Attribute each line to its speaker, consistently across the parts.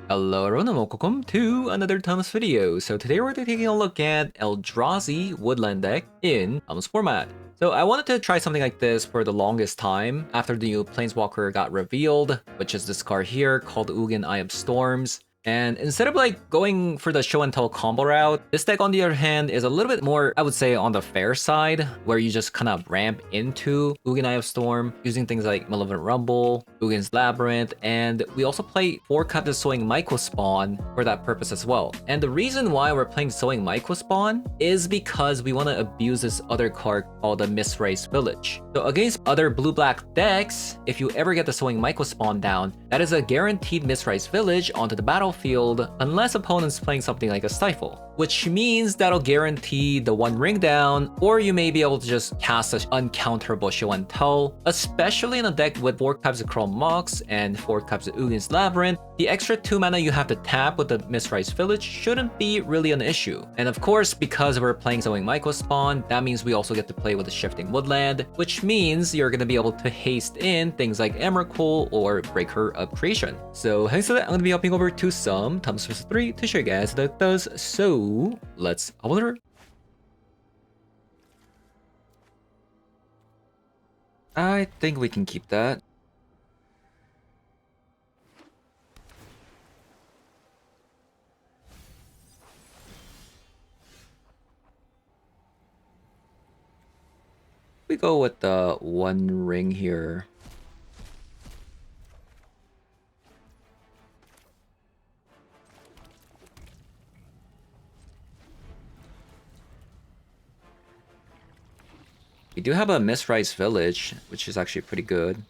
Speaker 1: Hello everyone and welcome to another Thomas video. So today we're taking a look at Eldrazi Woodland deck in Thomas format. So I wanted to try something like this for the longest time after the new Planeswalker got revealed, which is this card here called Ugin Eye of Storms. And instead of going for the show and tell combo route, this deck on the other hand is a little bit more, I would say, on the fair side, where you just kind of ramp into Ugin Eye of Storm using things like Malevolent Rumble, Ugin's Labyrinth, and we also play 4 Captive Sowing Mycospawn for that purpose as well. And the reason why we're playing Sowing Mycospawn is because we want to abuse this other card called the Misrace Village. So against other blue-black decks, if you ever get the Sowing Mycospawn down, that is a guaranteed Misrace Village onto the battlefield unless opponent's playing something like a Stifle, which means that'll guarantee the 1 ring down, or you may be able to just cast an uncounterable show and tell, especially in a deck with 4 types of Chrome Mox and 4 types of Ugin's Labyrinth. The extra 2 mana you have to tap with the Misrace Village shouldn't be really an issue. And of course, because we're playing Sowing Mycospawn, that means we also get to play with the Shifting Woodland, which means you're going to be able to haste in things like Emrakul or Breaker of Creation. So thanks to that, I'm going to be hopping over to some Thomas 3 to show you guys how that does. So let's hop over. I think we can keep that. We go with the 1 ring here. We do have a Misrace Village, which is actually pretty good.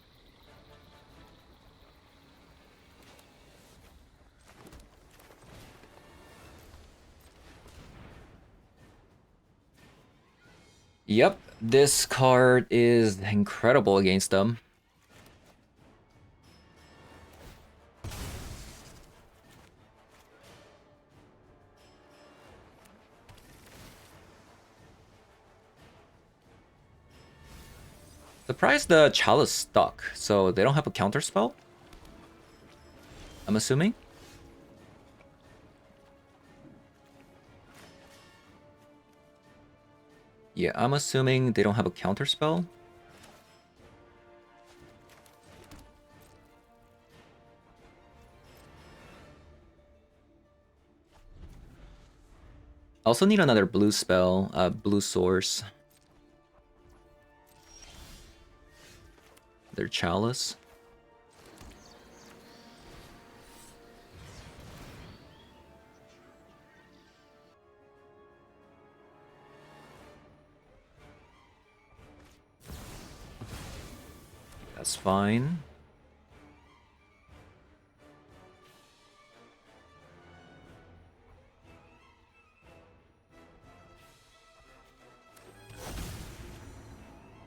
Speaker 1: Yep, this card is incredible against them. Surprised the Chalice stuck, so they don't have a counter spell? I'm assuming? Yeah, I'm assuming they don't have a counter spell. Also need another blue spell, blue source. Their Chalice. That's fine.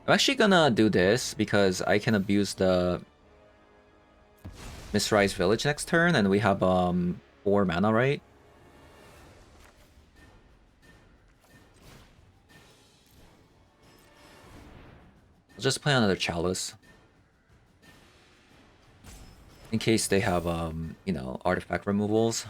Speaker 1: I'm actually gonna do this because I can abuse the Misrace Village next turn, and we have 4 mana, right? I'll just play another Chalice. In case they have, you know, artifact removals.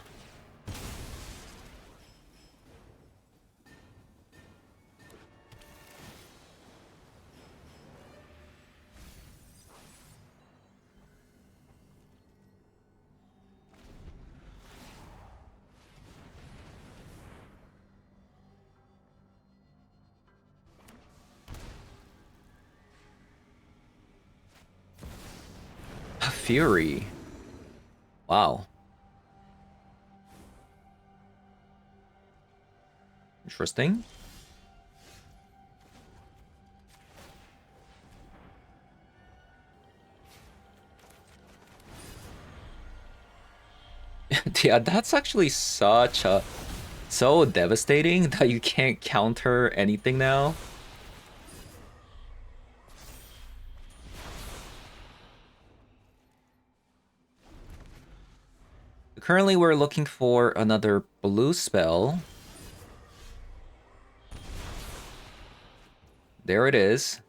Speaker 1: Fury. Wow. Interesting. Yeah, that's actually so devastating that you can't counter anything now. Currently, we're looking for another blue spell. There it is.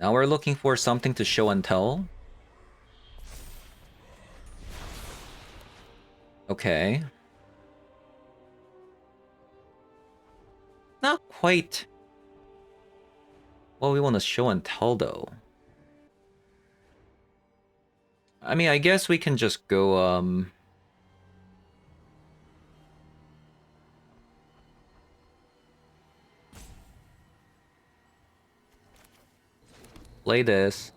Speaker 1: Now we're looking for something to show and tell. Okay. Not quite what we want to show and tell, though. I mean, I guess we can just go, play this.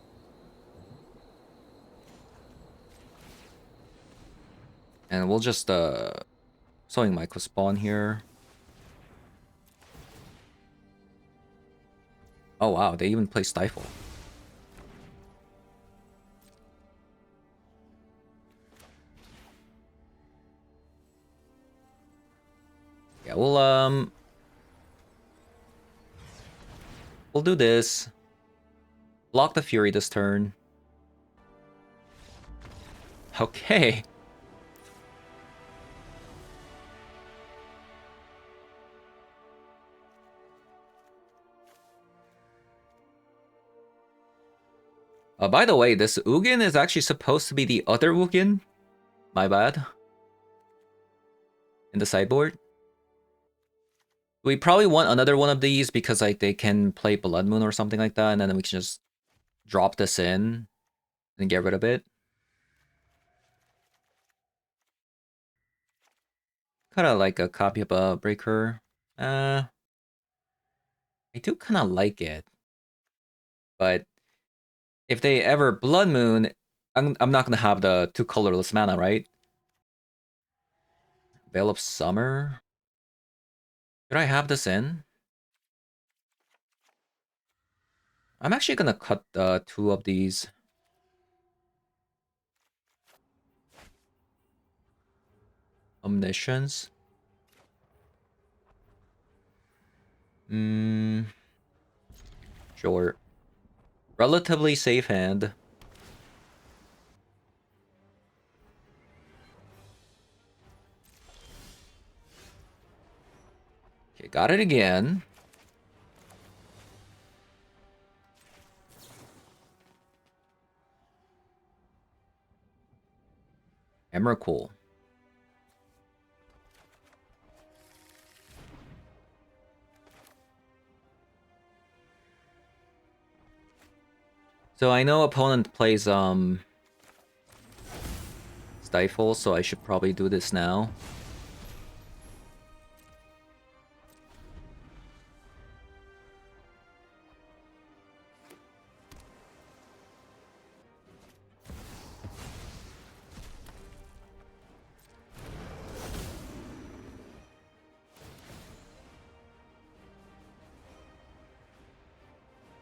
Speaker 1: And we'll just, sowing micro spawn here. Oh wow, they even play Stifle. Yeah, we'll do this. Block the Fury this turn. Okay. By the way, this Ugin is actually supposed to be the other Ugin. My bad. In the sideboard. We probably want another one of these because like they can play Blood Moon or something like that, and then we can just drop this in and get rid of it. Kind of like a copy of a Breaker. I do kind of like it. But if they ever Blood Moon, I'm not going to have the 2 colorless mana, right? Veil of Summer? Should I have this in? I'm actually going to cut 2 of these. Omniscience. Sure. Relatively safe hand. Okay, got it again. Emrakul. So I know opponent plays Stifle, so I should probably do this now.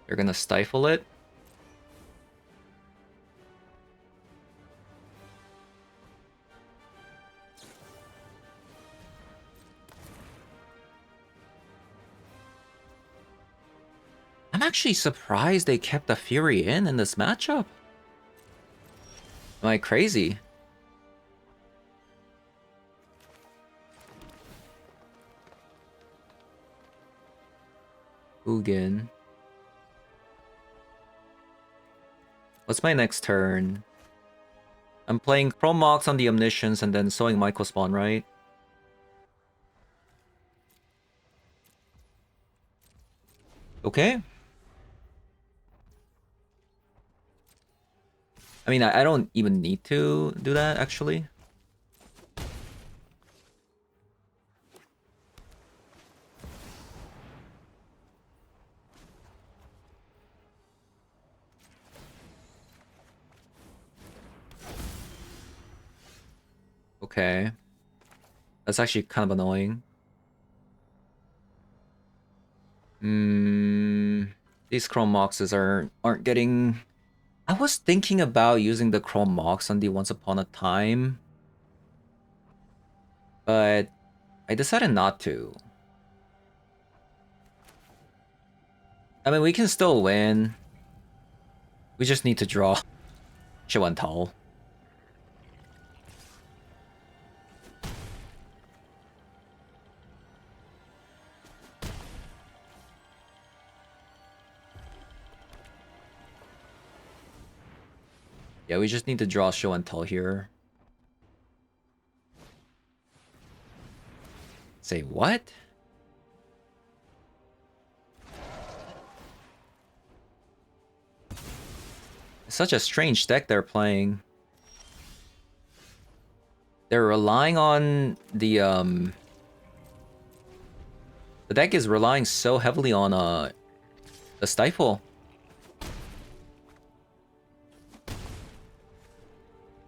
Speaker 1: They're gonna stifle it. I'm actually surprised they kept the Fury in this matchup. Am I crazy? Ugin. What's my next turn? I'm playing Chrome Mox on the Omniscience and then sowing Micro Spawn, right? Okay. I mean, I don't even need to do that, actually. Okay. That's actually kind of annoying. These Chrome Moxes aren't getting... I was thinking about using the Chrome Mox on the Once Upon a Time, but I decided not to. I mean, we can still win. We just need to draw Chiwantal. Yeah, we just need to draw show and tell here. Say what? It's such a strange deck they're playing. They're relying on the deck is relying so heavily on the stifle.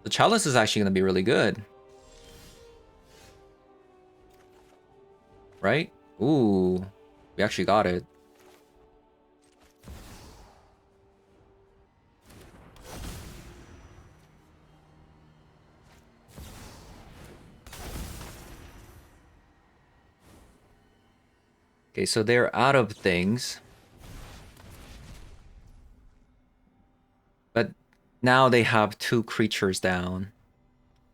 Speaker 1: The chalice is actually gonna be really good. Right? Ooh. We actually got it. Okay, so they're out of things. But now they have 2 creatures down.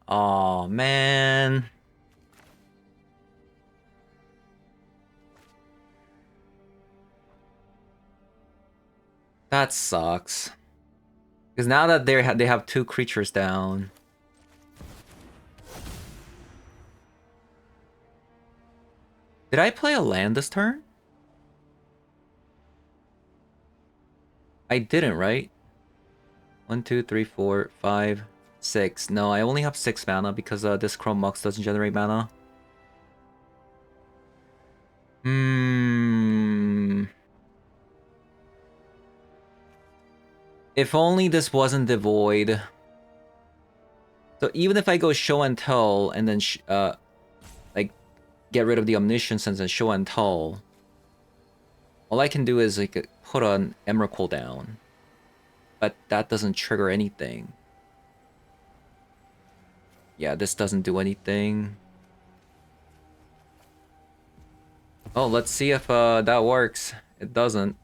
Speaker 1: Oh man. That sucks. Because now that they have 2 creatures down. Did I play a land this turn? I didn't, right? 1, 2, 3, 4, 5, 6. No, I only have 6 mana because this Chrome Mox doesn't generate mana. If only this wasn't the void. So even if I go show and tell and then like get rid of the omniscience and then show and tell, all I can do is like put an Emrakul down. But that doesn't trigger anything. Yeah, this doesn't do anything. Oh, let's see if that works. It doesn't.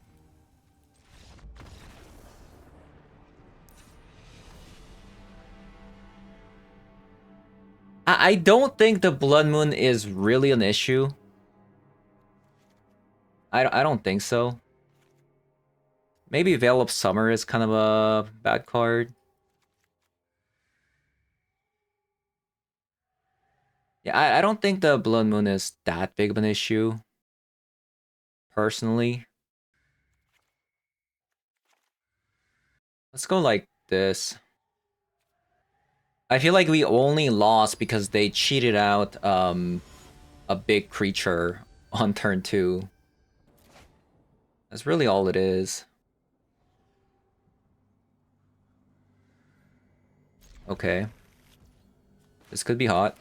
Speaker 1: I don't think the Blood Moon is really an issue. I don't think so. Maybe Veil of Summer is kind of a bad card. Yeah, I don't think the Blood Moon is that big of an issue. Personally. Let's go like this. I feel like we only lost because they cheated out a big creature on turn 2. That's really all it is. Okay. This could be hot.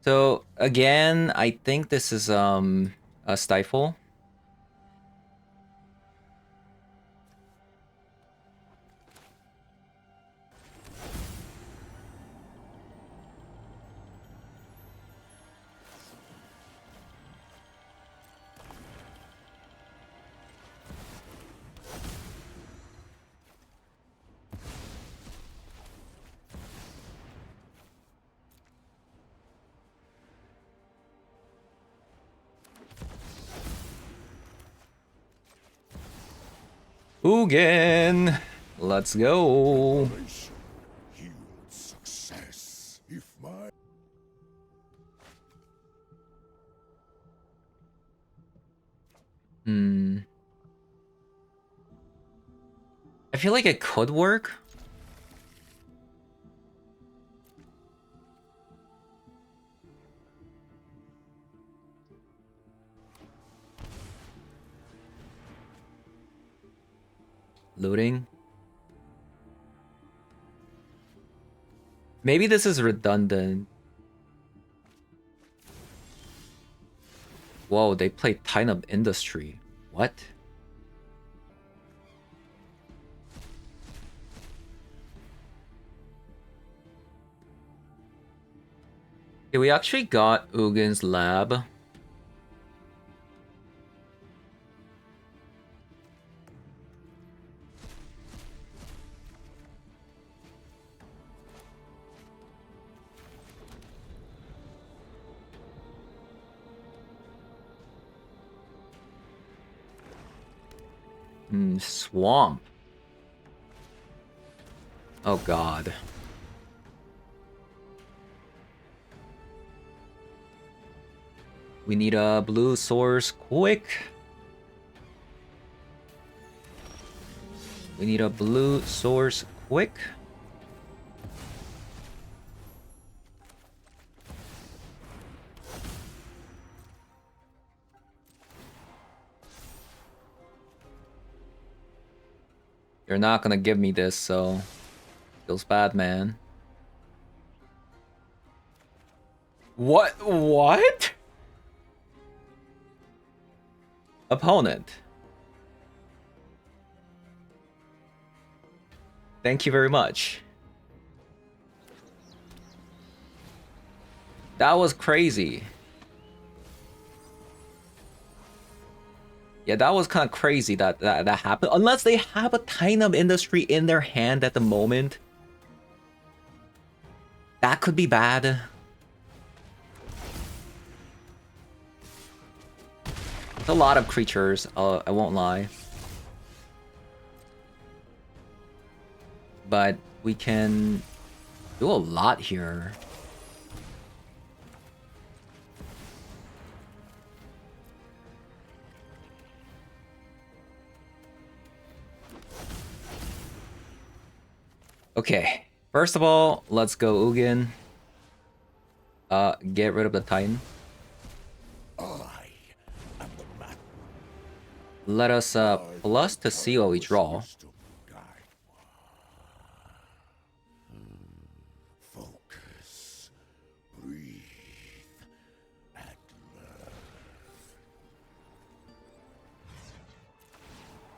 Speaker 1: So again, I think this is a stifle. Ugin! Let's go!
Speaker 2: Success. If my
Speaker 1: I feel like it could work. Looting. Maybe this is redundant. Whoa, they play Time of Industry. What? Okay, we actually got Ugin's lab. Swamp. Oh god. We need a blue source quick. We need a blue source quick. You're not gonna give me this, so feels bad, man. What? What? Opponent. Thank you very much. That was crazy. Yeah, that was kind of crazy that happened. Unless they have a tiny of industry in their hand at the moment. That could be bad. It's a lot of creatures, I won't lie. But we can do a lot here. Okay, first of all, let's go Ugin. Get rid of the Titan. Let us plus to see what we draw.
Speaker 2: Focus, breathe, and learn.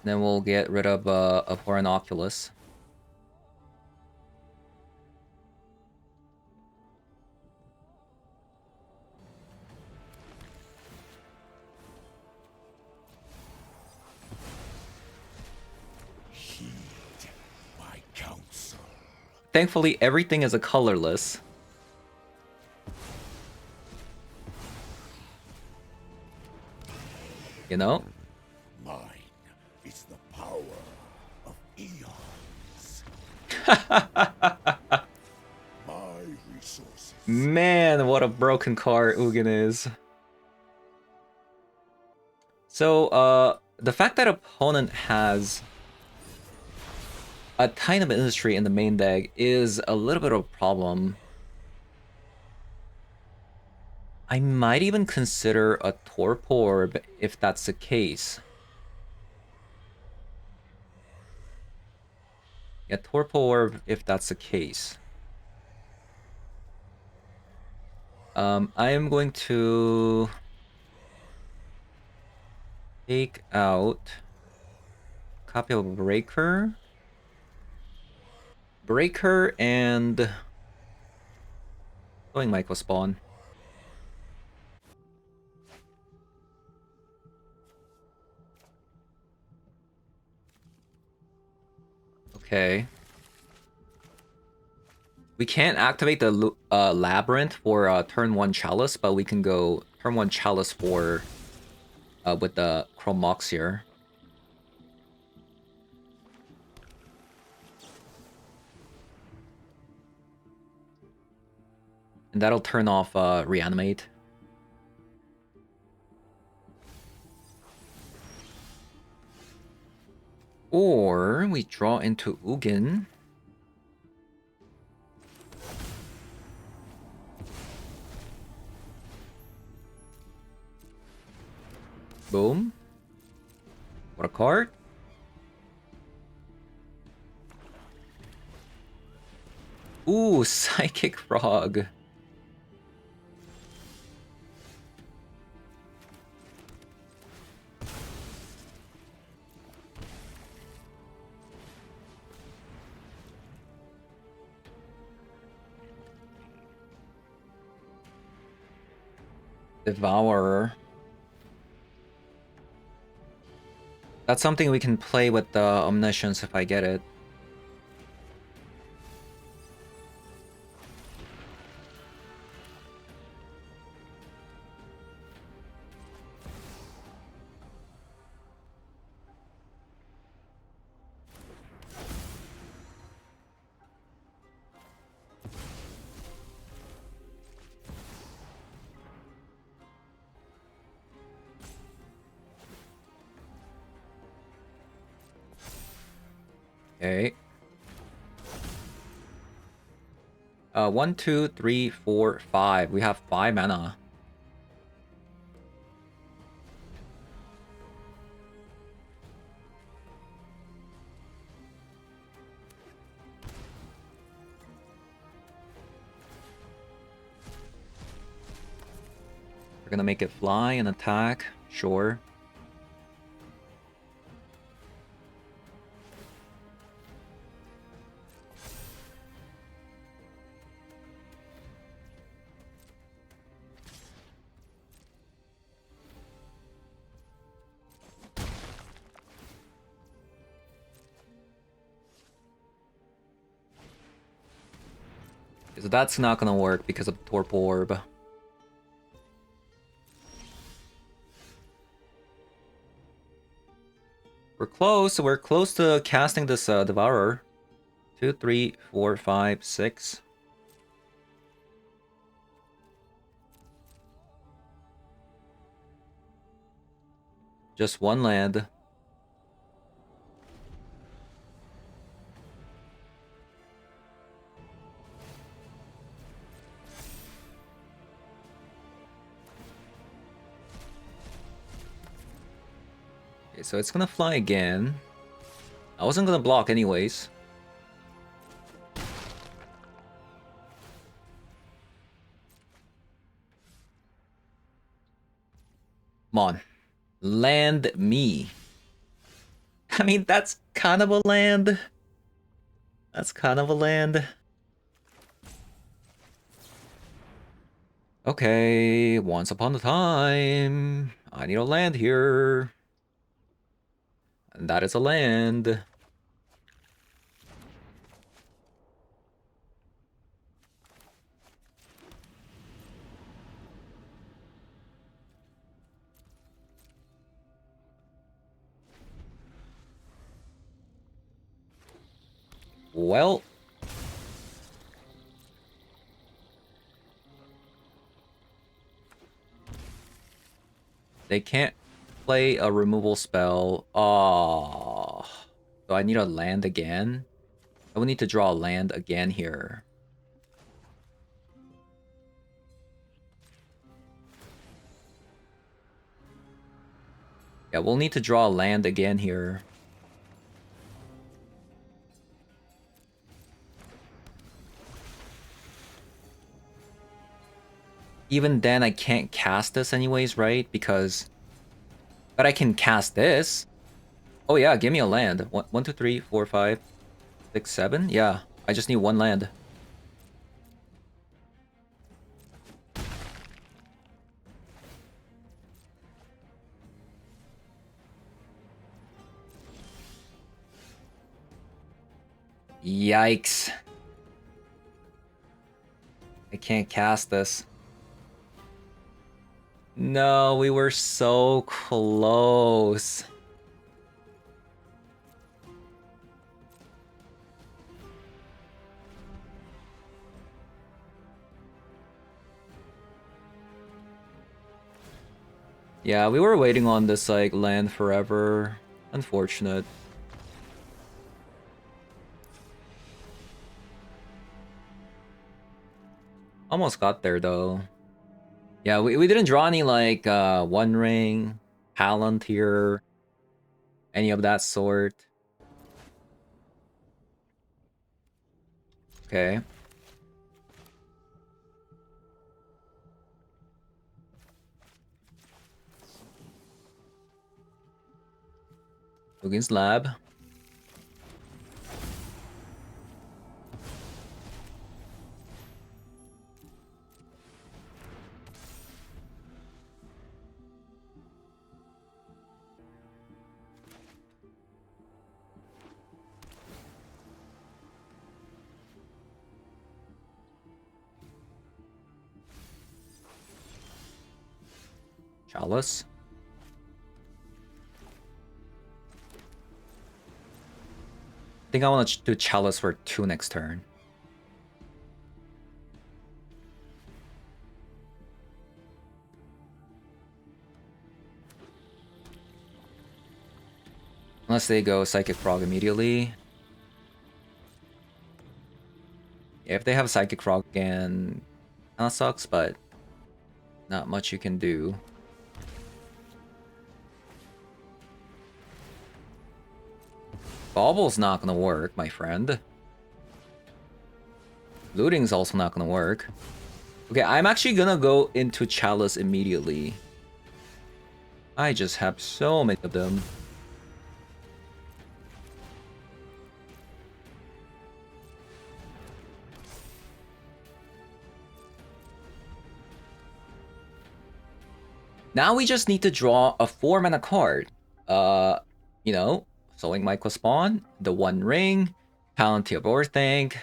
Speaker 1: Then we'll get rid of a foreign Oculus. Thankfully, everything is a colorless. You know?
Speaker 2: Mine is the power of eons. My resources.
Speaker 1: Man, what a broken card Ugin is. So, the fact that opponent has a tiny bit of industry in the main deck is a little bit of a problem. I might even consider a Torpor Orb if that's the case. Yeah, Torpor Orb if that's the case. I am going to take out a copy of Breaker. Breaker and going Micro Spawn. Okay. We can't activate the Labyrinth for turn 1 Chalice, but we can go turn 1 Chalice for with the Chrome Mox here. And that'll turn off Reanimate. Or we draw into Ugin. Boom. What a card. Ooh, Psychic Frog. Devourer. That's something we can play with the Omniscience if I get it. Okay. 1, 2, 3, 4, 5. We have 5 mana. We're gonna make it fly and attack. Sure. So that's not gonna work because of the Torp Orb. We're close to casting this Devourer. 2, 3, 4, 5, 6. Just one land. Okay, so it's gonna fly again. I wasn't gonna block anyways. Come on. Land me. I mean, that's kind of a land. That's kind of a land. Okay, once upon a time. I need a land here. And that is a land. Well. They can't play a removal spell. Oh. So I need a land again? I will need to draw a land again here. Yeah, we'll need to draw a land again here. Even then, I can't cast this anyways, right? Because... But I can cast this. Oh yeah, give me a land. 1, 2, 3, 4, 5, 6, 7? Yeah, I just need one land. Yikes. I can't cast this. No, we were so close. Yeah, we were waiting on this, like, land forever. Unfortunate. Almost got there, though. Yeah, we didn't draw any, like, One Ring, Palantir, any of that sort. Okay. Against Lab. Chalice. I think I want to do Chalice for 2 next turn. Unless they go Psychic Frog immediately. Yeah, if they have Psychic Rock again, kinda sucks, but not much you can do. Bobble's not gonna work, my friend. Looting's also not gonna work. Okay, I'm actually gonna go into Chalice immediately. I just have so many of them. Now we just need to draw a 4-mana card. You know, Sowing Microspawn, the One Ring, Bounty of Orthanc.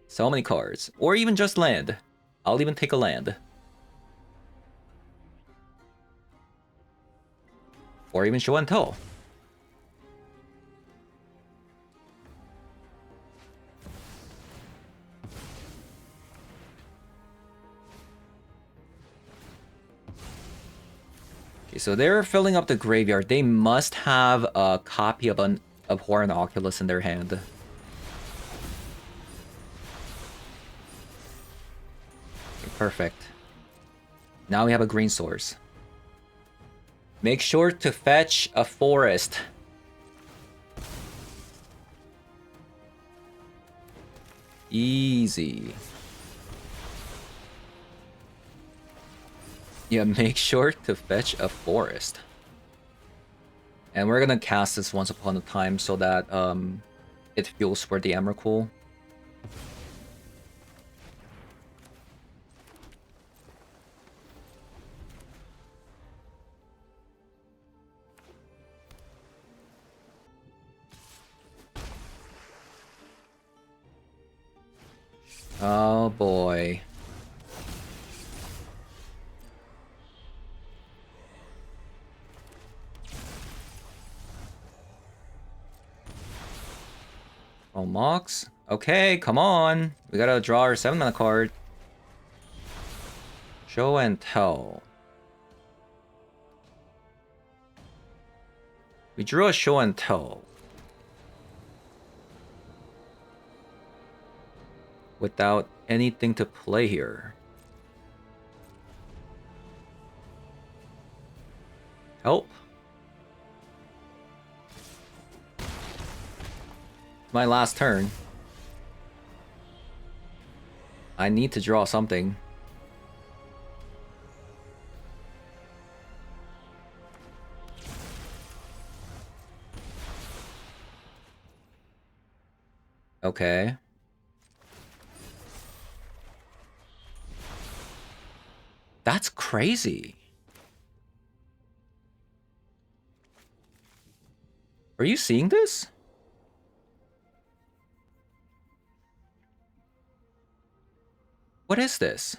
Speaker 1: So many cards. Or even just land. I'll even take a land. Or even Show and Tell. Okay, so they're filling up the graveyard. They must have a copy of Horn Oculus in their hand. Okay, perfect. Now we have a green source. Make sure to fetch a forest. Easy. Yeah, make sure to fetch a forest. And we're gonna cast this Once Upon a Time so that it fuels for the Emrakul. Oh boy. Oh, Mox? Okay, come on. We gotta draw our 7-mana card. Show and Tell. We drew a Show and Tell. Without anything to play here. Help. My last turn. I need to draw something. Okay. That's crazy. Are you seeing this? What is this?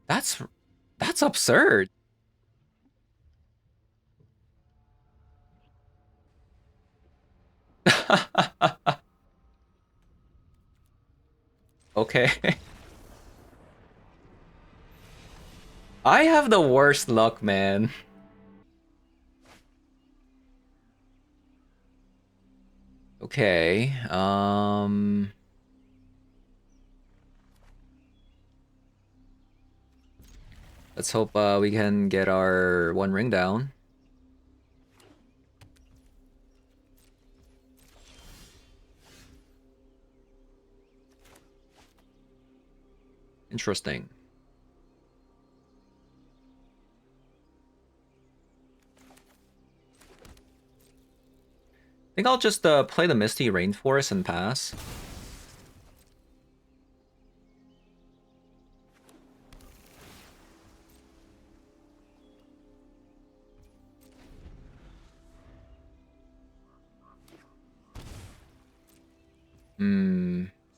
Speaker 1: That's absurd. Okay. I have the worst luck, man. Okay. Let's hope we can get our 1 ring down. Interesting. I think I'll just play the Misty Rainforest and pass.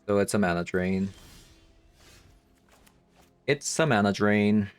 Speaker 1: So it's a mana drain. It's a mana drain.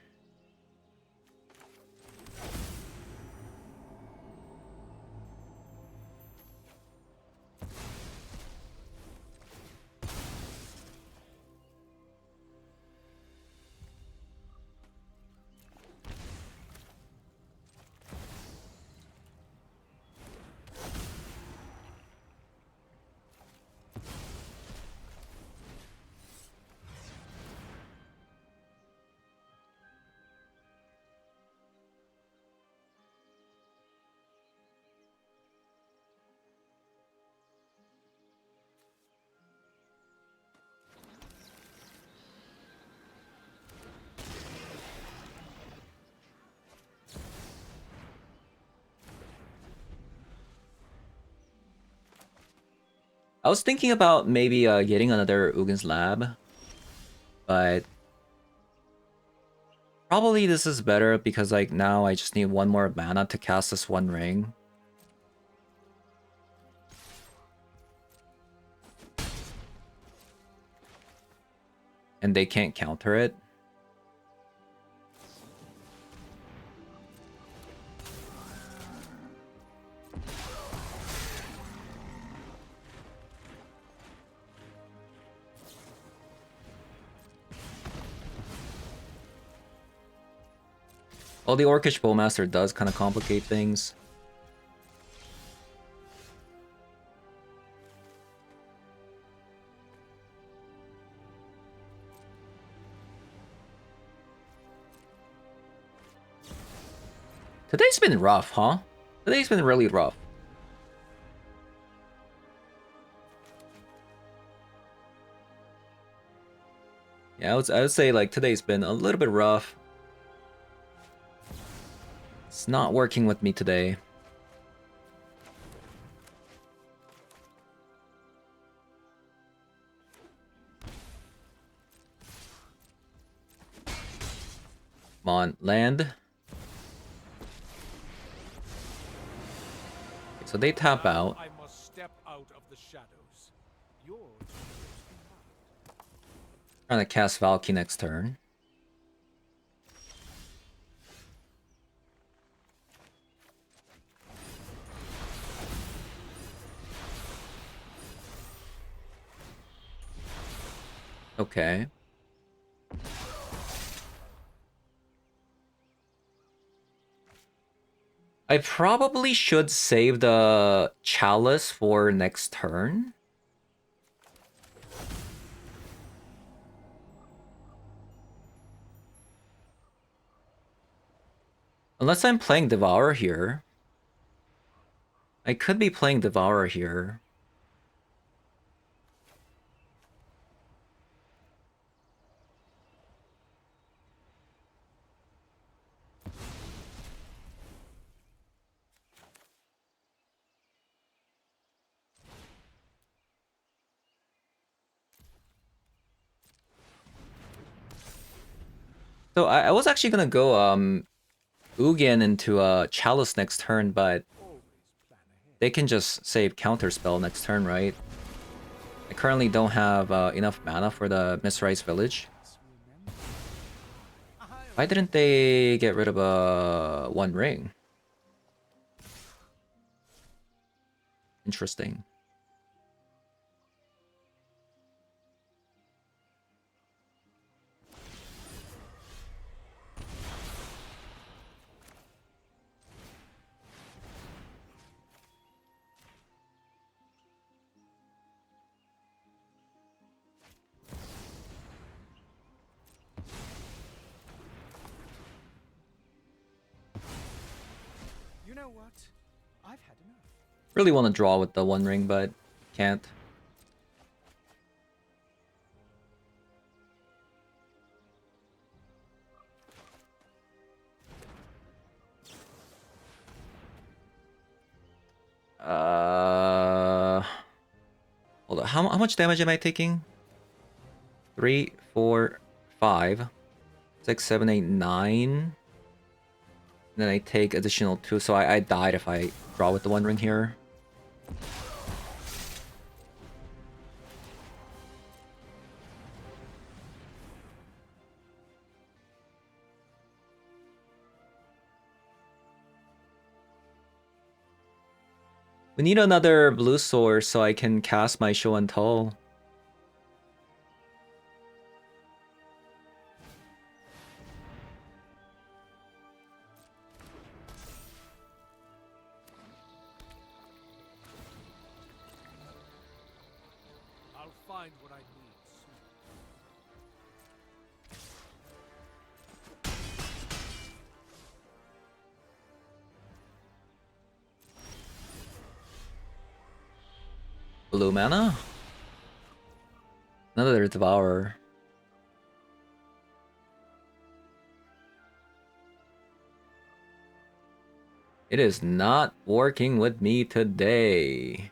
Speaker 1: was thinking about maybe getting another Ugin's Lab, but probably this is better because like now I just need one more mana to cast this one ring. And they can't counter it. Well, the Orcish Bowmaster does kind of complicate things. Today's been rough, huh? Today's been really rough. Yeah, I would say like today's been a little bit rough. It's not working with me today. Come on, land. So they tap out.
Speaker 3: I must step out of the shadows.
Speaker 1: Trying to cast Valky next turn. Okay. I probably should save the Chalice for next turn. Unless I'm playing Devourer here. I could be playing Devourer here. So I was actually gonna go Ugin into Chalice next turn, but they can just save Counterspell next turn, right? I currently don't have enough mana for the Mistrise Village. Why didn't they get rid of One Ring? Interesting.
Speaker 3: You know what? I've had enough.
Speaker 1: Really want to draw with the One Ring, but can't. Hold on. How much damage am I taking? 3, 4, 5, 6, 7, 8, 9. Then I take additional 2, so I died if I draw with the One Ring here. We need another blue source so I can cast my Show and Tell.
Speaker 3: I'll find what I need soon.
Speaker 1: Blue mana? Another Devourer. It is not working with me today.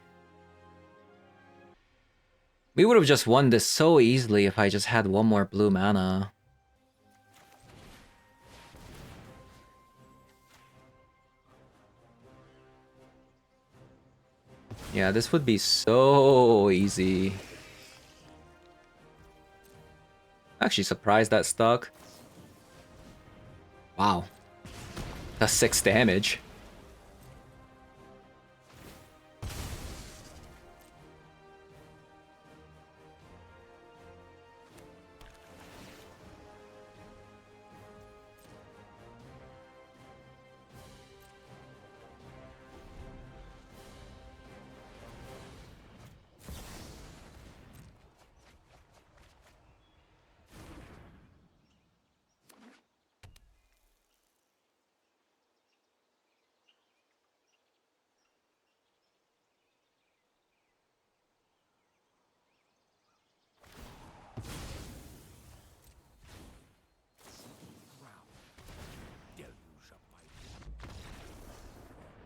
Speaker 1: We would have just won this so easily if I just had one more blue mana. Yeah, this would be so easy. Actually surprised that stuck. Wow. That's 6 damage.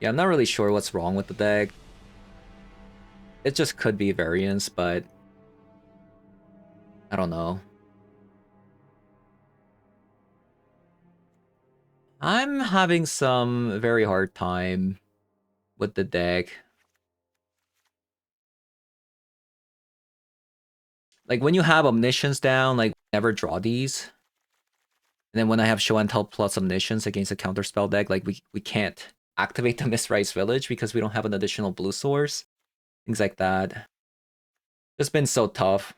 Speaker 1: Yeah, I'm not really sure what's wrong with the deck. It just could be variance, but I don't know. I'm having some very hard time with the deck. Like when you have Omniscience down, like never draw these. And then when I have Show and Tell plus Omniscience against a counterspell deck, like we can't activate the Mistrise Village because we don't have an additional blue source. Things like that. It's been so tough.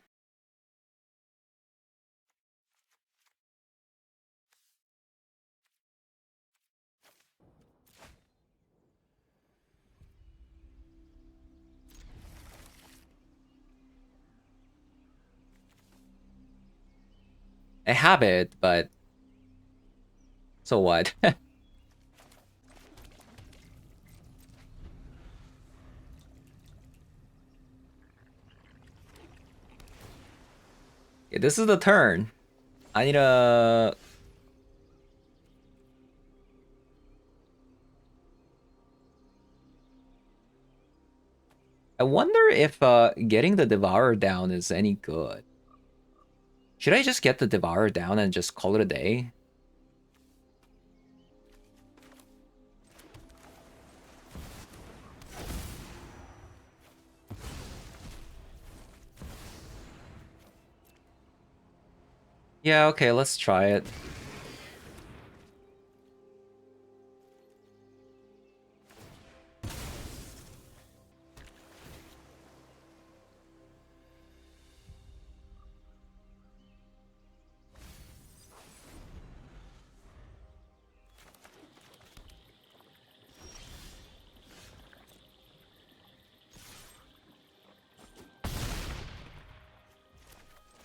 Speaker 1: I have it, but so what? Yeah, this is the turn. I need a... I wonder if getting the Devourer down is any good. Should I just get the Devourer down and just call it a day? Yeah, okay, let's try it.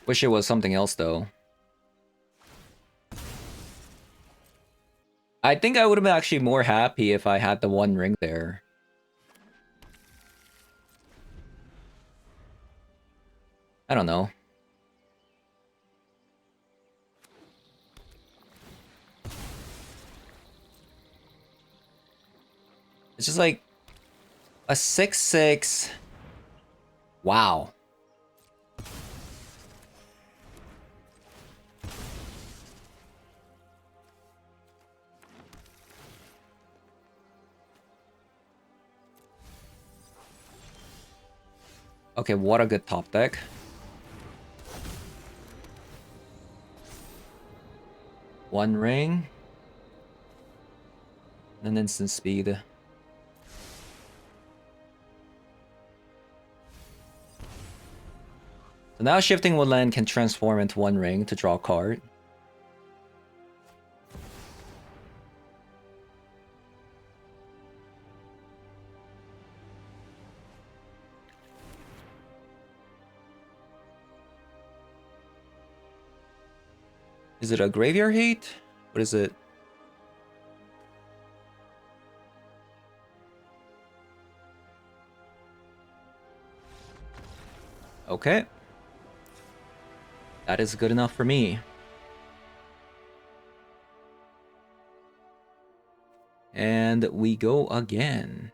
Speaker 1: Wish it was something else, though. I think I would have been actually more happy if I had the one ring there. I don't know. It's just like a 6/6. Wow. Okay, what a good top deck. One ring. And instant speed. So now Shifting Woodland can transform into one ring to draw a card. Is it a Graveyard Hate? What is it? Okay. That is good enough for me. And we go again.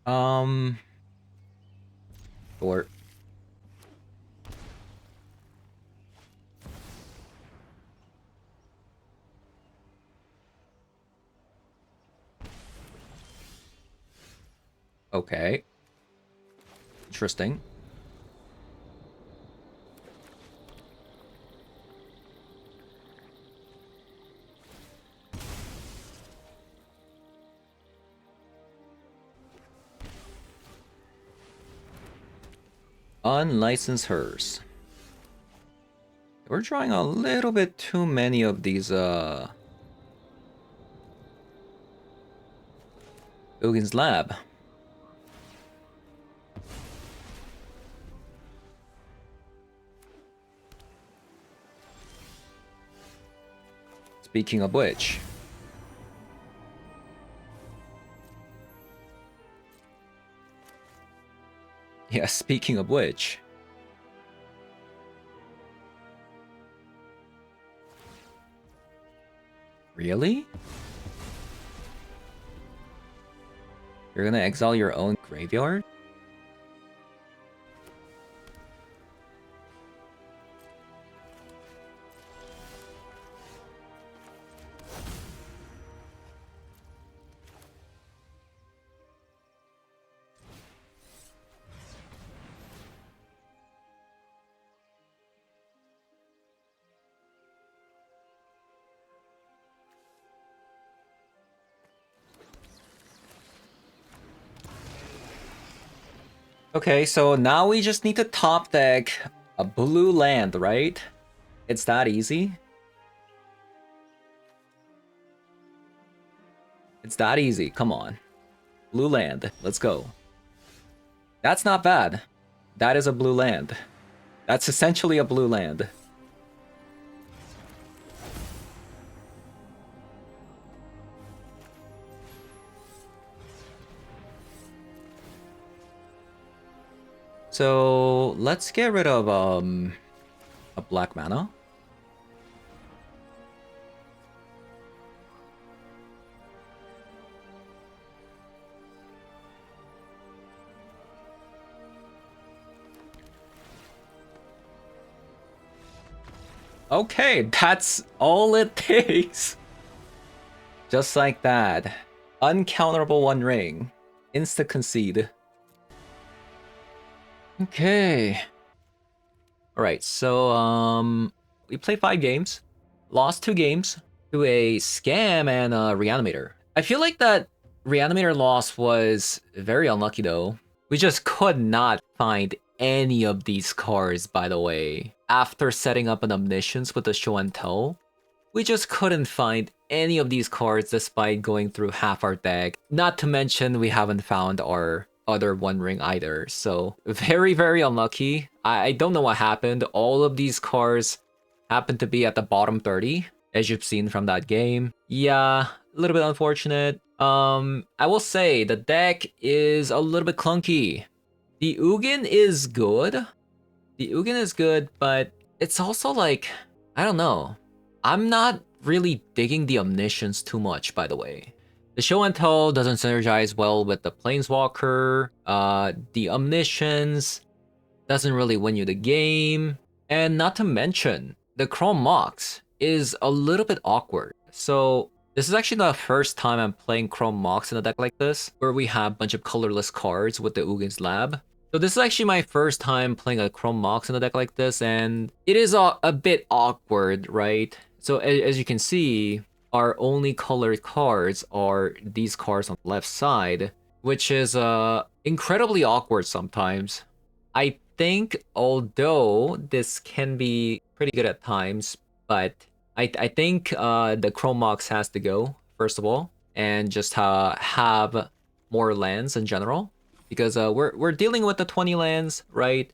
Speaker 1: Um, or okay, interesting. Unlicensed hers. We're drawing a little bit too many of these Ugin's Lab. Speaking of which. Yeah, speaking of which. Really? You're gonna exile your own graveyard? Okay, so now we just need to top deck a blue land, right? It's that easy. It's that easy, come on. Blue land, let's go. That's not bad. That is a blue land. That's essentially a blue land. So let's get rid of a black mana. Okay, that's all it takes. Just like that. Uncounterable One Ring. Insta concede. Okay. Alright, so we played 5 games. Lost 2 games to a scam and a reanimator. I feel like that reanimator loss was very unlucky though. We just could not find any of these cards, by the way. After setting up an Omniscience with the Show and Tell, we just couldn't find any of these cards despite going through half our deck. Not to mention we haven't found our other One Ring either. So very, very unlucky. I don't know what happened. All of these cards happened to be at the bottom 30, as you've seen from that game. Yeah, a little bit unfortunate. I will say the deck is a little bit clunky. The Ugin is good. The Ugin is good, but it's also like, I don't know. I'm not really digging the Omniscience too much, by the way. The Show and Tell doesn't synergize well with the Planeswalker. The Omniscience doesn't really win you the game. And not to mention, the Chrome Mox is a little bit awkward. So this is actually the first time I'm playing Chrome Mox in a deck like this, where we have a bunch of colorless cards with the Ugin's Lab. So this is actually my first time playing a Chrome Mox in a deck like this, and it is a bit awkward, right? So as you can see, our only colored cards are these cards on the left side, which is incredibly awkward sometimes. I think although this can be pretty good at times, but I think the Chrome Mox has to go, first of all, and just have more lands in general. Because we're dealing with the 20 lands, right?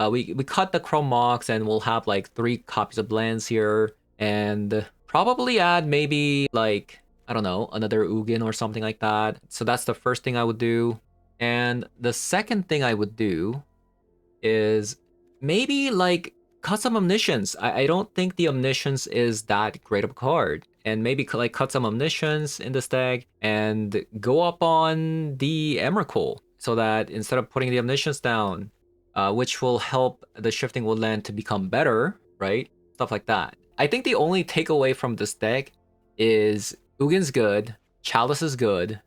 Speaker 1: We cut the Chrome Mox and we'll have like 3 copies of lands here. And probably add maybe like, I don't know, another Ugin or something like that. So that's the first thing I would do. And the second thing I would do is maybe like cut some Omniscience. I don't think the Omniscience is that great of a card. And maybe like cut some Omniscience in this deck and go up on the Emrakul. so that instead of putting the omniscience down, which will help the shifting woodland to become better, right? Stuff like that. I think the only takeaway from this deck is Ugin's good, Chalice is good,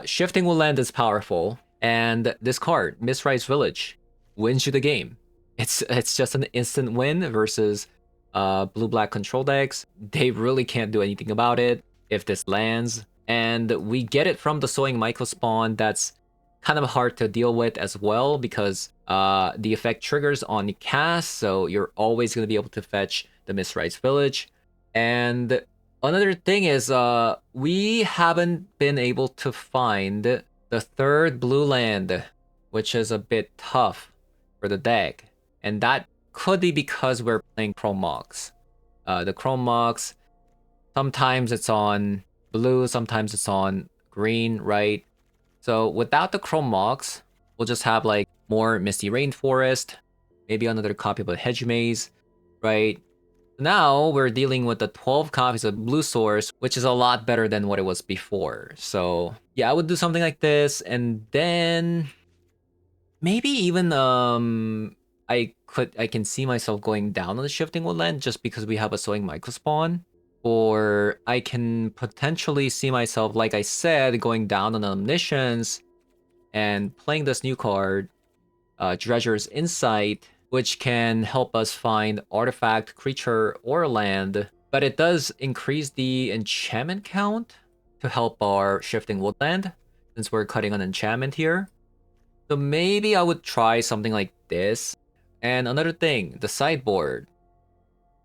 Speaker 1: shifting woodland is powerful, and this card, Mistrise Village, wins you the game. It's just an instant win versus blue-black control decks. They really can't do anything about it if this lands. And we get it from the Sowing Myco spawn that's kind of hard to deal with as well because the effect triggers on the cast, so you're always going to be able to fetch the Mistrise Village. And another thing is we haven't been able to find the third blue land, which is a bit tough for the deck. And that could be because we're playing Chrome Mox. The Chrome Mox, sometimes it's on blue, sometimes it's on green, right? So without the Chrome Mox, we'll just have like more Misty Rainforest, maybe another copy of a Hedge Maze, right? Now we're dealing with the 12 copies of Blue Source, which is a lot better than what it was before. So yeah, I would do something like this, and then maybe even I can see myself going down on the Shifting Woodland just because we have a Sowing Myco spawn. Or I can potentially see myself, like I said, going down on Omniscience and playing this new card, Treasure's Insight, which can help us find artifact, creature, or land. But it does increase the enchantment count to help our Shifting Woodland, since we're cutting an enchantment here. So maybe I would try something like this. And another thing, the sideboard.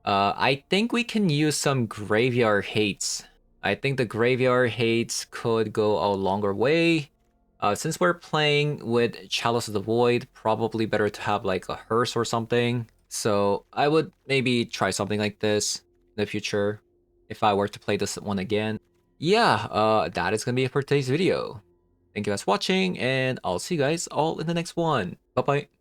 Speaker 1: I think we can use some Graveyard Hates. I think the Graveyard Hates could go a longer way. Since we're playing with Chalice of the Void, probably better to have like a Hearse or something. So I would maybe try something like this in the future if I were to play this one again. Yeah, that is gonna be it for today's video. Thank you guys for watching, and I'll see you guys all in the next one. Bye-bye.